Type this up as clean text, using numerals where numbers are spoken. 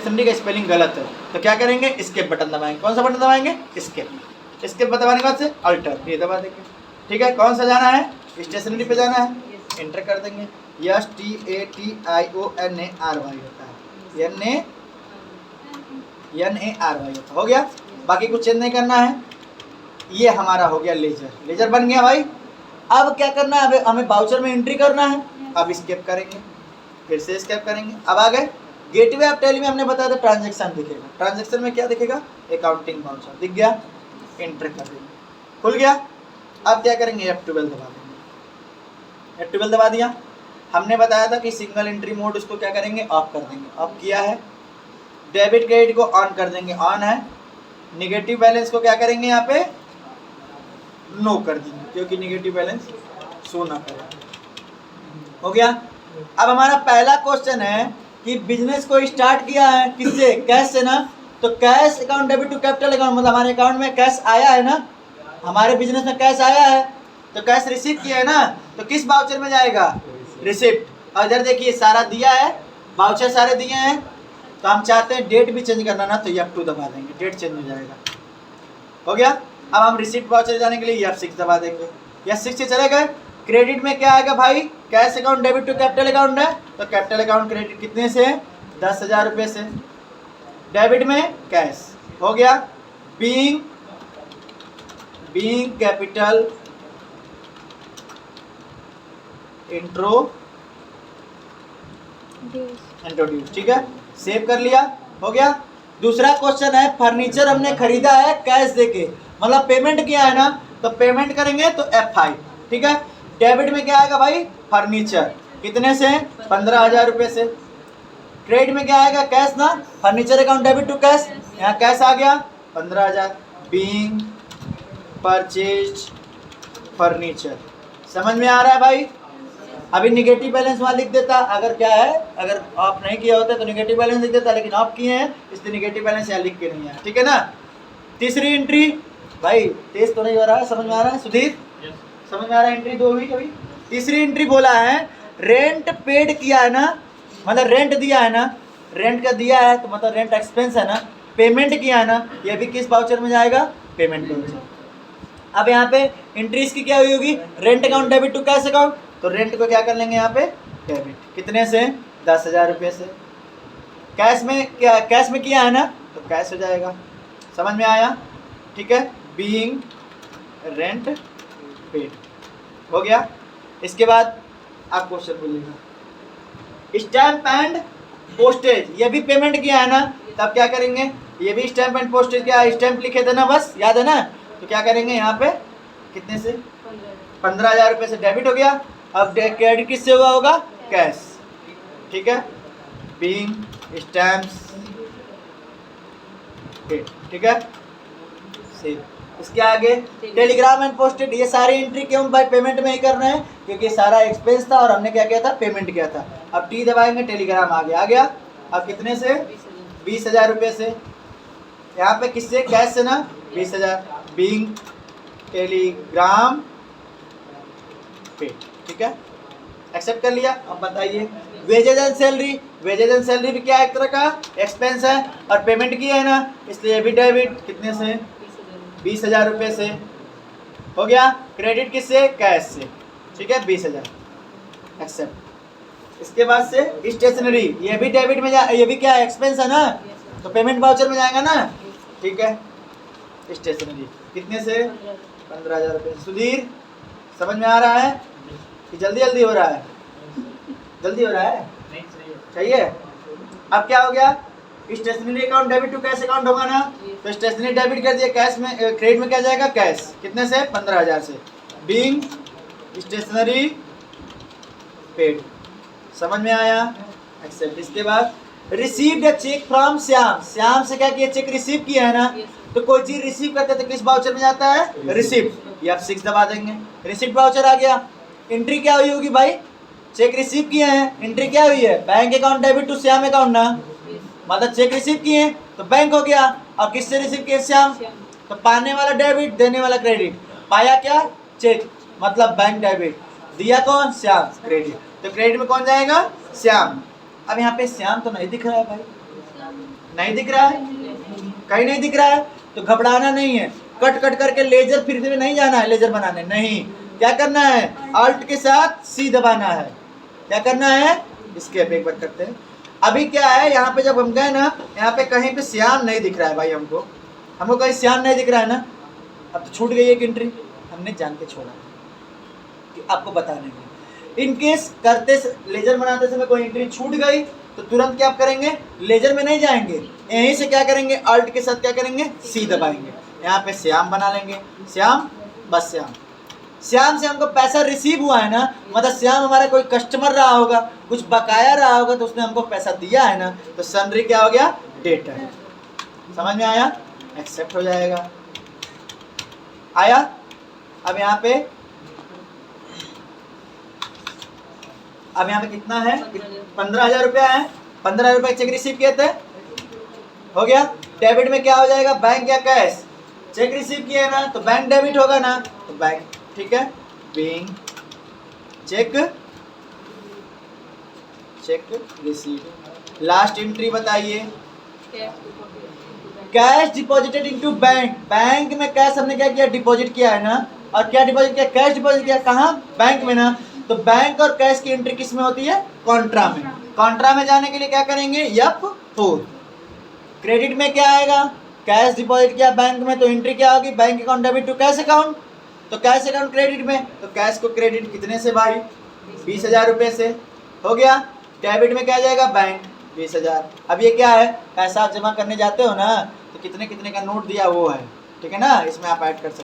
Stationery का spelling गलत है तो क्या करेंगे, स्केप बटन दबाएंगे। कौन सा बटन दबाएंगे, स्केप। स्केप दबाने के बाद से अल्टर ये दबा देंगे। ठीक है, कौन सा जाना है, स्टेशनरी पे जाना है, एंटर कर देंगे। STATIONARY होता है, NARY होता है। हो गया, बाकी कुछ चेंज नहीं करना है। ये हमारा हो गया लेजर, लेजर बन गया भाई। अब क्या करना है, अब हमें बाउचर में एंट्री करना है। अब स्केप करेंगे, फिर से स्केप करेंगे। अब आ गए गेटवे ऑफ टैली में हमने बताया था ट्रांजैक्शन दिखेगा। ट्रांजैक्शन में क्या दिखेगा, अकाउंटिंग बाउचर दिख गया, एंटर कर देंगे, खुल गया। अब क्या करेंगे, F12 दबा देंगे। F12 दबा दिया। हमने बताया था कि सिंगल एंट्री मोड उसको क्या करेंगे, ऑफ कर देंगे, ऑफ किया है। डेबिट क्रेडिट को ऑन कर देंगे, ऑन है। निगेटिव बैलेंस को क्या करेंगे, यहाँ पे नो कर देंगे, क्योंकि निगेटिव बैलेंस शो ना करें। हो गया। अब हमारा पहला क्वेश्चन है कि बिजनेस को स्टार्ट किया है किससे, कैश से ना। तो cash account debit to capital account, मतलब हमारे अकाउंट में कैश आया है ना, हमारे बिजनेस में कैश आया है तो कैश रिसीव किया है ना, तो किस बाउचर में जाएगा, रिसिप्ट। और इधर देखिए सारा दिया है, बाउचर सारे दिए हैं। तो हम चाहते हैं डेट भी चेंज करना ना, तो F2 दबा देंगे, डेट चेंज हो जाएगा। हो गया। अब हम रिसिप्ट बाउचर जाने के लिए F6 दबा देंगे। F6 से चले गए। क्रेडिट में क्या आएगा भाई, cash account debit to capital account है, तो कैपिटल अकाउंट क्रेडिट कितने से, 10,000 रुपये से। डेबिट में कैश। हो गया। बीइंग कैपिटल इंट्रोड्यूस, ठीक है, सेव कर लिया। हो गया। दूसरा क्वेश्चन है, फर्नीचर हमने खरीदा है कैश देके, मतलब पेमेंट किया है ना, तो पेमेंट करेंगे तो F5। ठीक है। डेबिट में क्या आएगा भाई, फर्नीचर कितने से, 15,000 रुपये से। क्रेडिट में क्या आएगा, कैश ना, furniture account debit to cash, यहाँ कैश आ गया 15,000। बीइंग परचेज्ड फर्नीचर, समझ में आ रहा है भाई। अभी निगेटिव बैलेंस वहाँ लिख देता, अगर क्या है, अगर ऑफ नहीं किया होता तो निगेटिव बैलेंस लिख देता, लेकिन ऑफ किए हैं इसलिए निगेटिव बैलेंस यहाँ लिख के नहीं है। ठीक है ना। तीसरी एंट्री, भाई तेज तो नहीं हो रहा है, समझ में आ रहा है सुधीर, समझ में आ रहा है। एंट्री 2 हुई कभी। तीसरी एंट्री बोला है रेंट पेड किया है ना, मतलब रेंट दिया है ना, रेंट का दिया है तो मतलब रेंट एक्सपेंस है ना, पेमेंट किया है ना, ये भी किस बाउचर में जाएगा, पेमेंट बाउचर। अब यहाँ पे एंट्रीज की क्या हुई होगी, rent account debit to cash account, तो रेंट को क्या कर लेंगे यहाँ पे, डेबिट कितने से, 10,000 रुपये से। कैश में क्या, कैश में किया है ना, तो कैश हो जाएगा। समझ में आया। ठीक है। बीइंग रेंट पेड हो गया। इसके बाद आप क्वेश्चन बोलिएगा, स्टैम्प एंड पोस्टेज, ये भी पेमेंट किया है ना, तब क्या करेंगे, ये भी स्टैम्प एंड पोस्टेज, क्या स्टैम्प लिखे थे ना, बस याद है ना, तो क्या करेंगे यहाँ पे कितने से, 15,000 रुपये से डेबिट हो गया। अब क्रेडिट किससे हुआ होगा, कैश। ठीक है। बीइंग स्टैम्प्स पेड, ठीक है, सेव। इसके आगे टेलीग्राम एंड पोस्टेड, ये सारी एंट्री क्यों भाई पेमेंट में ही करना है, क्योंकि सारा एक्सपेंस था और हमने क्या किया था, पेमेंट किया था। अब टी दबाएंगे, टेलीग्राम आ गया। अब कितने से, 20,000 रुपये से। यहाँ पे किससे, कैश से ना, 20,000। बीइंग टेलीग्राम पेड, ठीक है, एक्सेप्ट कर लिया। अब बताइए wages and salary, wages and salary भी क्या एक तरह का एक्सपेंस है और पेमेंट किया है ना, इसलिए भी डेबिट कितने से, 20,000 रुपये से। हो गया। क्रेडिट किससे, कैश से, ठीक है, 20,000 एक्सेप्ट। इसके बाद से स्टेशनरी, ये भी डेबिट में ये भी क्या एक्सपेंस है ना, तो पेमेंट वाउचर में जाएगा ना। ठीक है। स्टेशनरी कितने से, 15,000 रुपये। सुधीर समझ में आ रहा है कि जल्दी जल्दी हो रहा है, जल्दी हो रहा है, चाहिए। अब क्या हो गया, stationery account debit to cash account होगा ना, तो स्टेशनरी डेबिट कर दिया, कैश में, क्रेडिट में क्या जाएगा, कैश कितने से, 15,000 से। बीइंग स्टेशनरी पेड, समझ में आया, एक्सेप्ट। इसके बाद received a cheque from Shyam, Shyam से क्या किया, चेक रिसीव किया है ना, तो कोई चीज रिसीव करते तो किस बाउचर में जाता है, रिसिप्ट, F6 दबा देंगे, रिसिप्ट बाउचर आ गया। एंट्री क्या हुई होगी भाई, चेक रिसीव किए हैं, एंट्री क्या हुई है, bank account debit to Shyam account ना, मतलब चेक रिसीव किए हैं तो बैंक हो गया। और किससे रिसीव किए, श्याम, तो पाने वाला डेबिट, देने वाला क्रेडिट। पाया क्या, चेक, मतलब बैंक डेबिट, दिया कौन, श्याम, क्रेडिट, तो क्रेडिट में कौन जाएगा, श्याम। अब यहाँ पे श्याम तो नहीं दिख रहा है भाई, नहीं दिख रहा है, कहीं नहीं दिख रहा है, तो घबराना नहीं है। कट कट करके लेजर फिर से नहीं जाना है लेजर बनाने, नहीं, क्या करना है, अल्ट के साथ सी दबाना है। क्या करना है, एस्केप एक बार करते हैं। अभी क्या है, यहाँ पे जब हम गए ना, यहाँ पे कहीं पे श्याम नहीं दिख रहा है भाई, हमको कहीं श्याम नहीं दिख रहा है ना। अब तो छूट गई एक एंट्री, हमने जान के छोड़ा कि आपको बताने के। इन केस करते लेजर बनाते समय कोई एंट्री छूट गई तो तुरंत क्या करेंगे, लेजर में नहीं जाएंगे, यहीं से क्या करेंगे, अल्ट के साथ क्या करेंगे, सी दबाएंगे। यहाँ पे श्याम बना लेंगे, श्याम, बस श्याम। श्याम से हमको पैसा रिसीव हुआ है ना, मतलब श्याम हमारा कोई कस्टमर रहा होगा, कुछ बकाया रहा होगा, तो उसने हमको पैसा दिया है ना, तो सन्ड्री क्या हो गया, डेटर। समझ में आया, एक्सेप्ट हो जाएगा। आया। अब यहाँ पे कितना है, 15,000 रुपया है, 15,000 रुपये चेक रिसीव किए थे, हो गया। डेबिट में क्या हो जाएगा, बैंक या कैश, चेक रिसीव किया है ना, तो बैंक डेबिट होगा ना, तो बैंक, ठीक है, being cheque receive. Last entry बताइए, cash deposited into bank, bank में कैश हमने क्या किया, डिपॉजिट किया है ना, और क्या डिपॉजिट किया, कैश डिपॉजिट किया, कहाँ, बैंक में ना, तो बैंक और कैश की एंट्री किस में होती है, कॉन्ट्रा में। कॉन्ट्रा में जाने के लिए क्या करेंगे, F4। क्रेडिट में क्या आएगा, कैश डिपॉजिट किया बैंक में, तो एंट्री क्या होगी, bank account debit to cash account, तो कैश अकाउंट क्रेडिट में, तो कैश को क्रेडिट कितने से भाई, 20,000 रुपये से, हो गया। डेबिट में क्या जाएगा, बैंक 20,000। अब ये क्या है, पैसा आप जमा करने जाते हो ना, तो कितने कितने का नोट दिया वो है, ठीक है ना, इसमें आप ऐड कर सकते हो।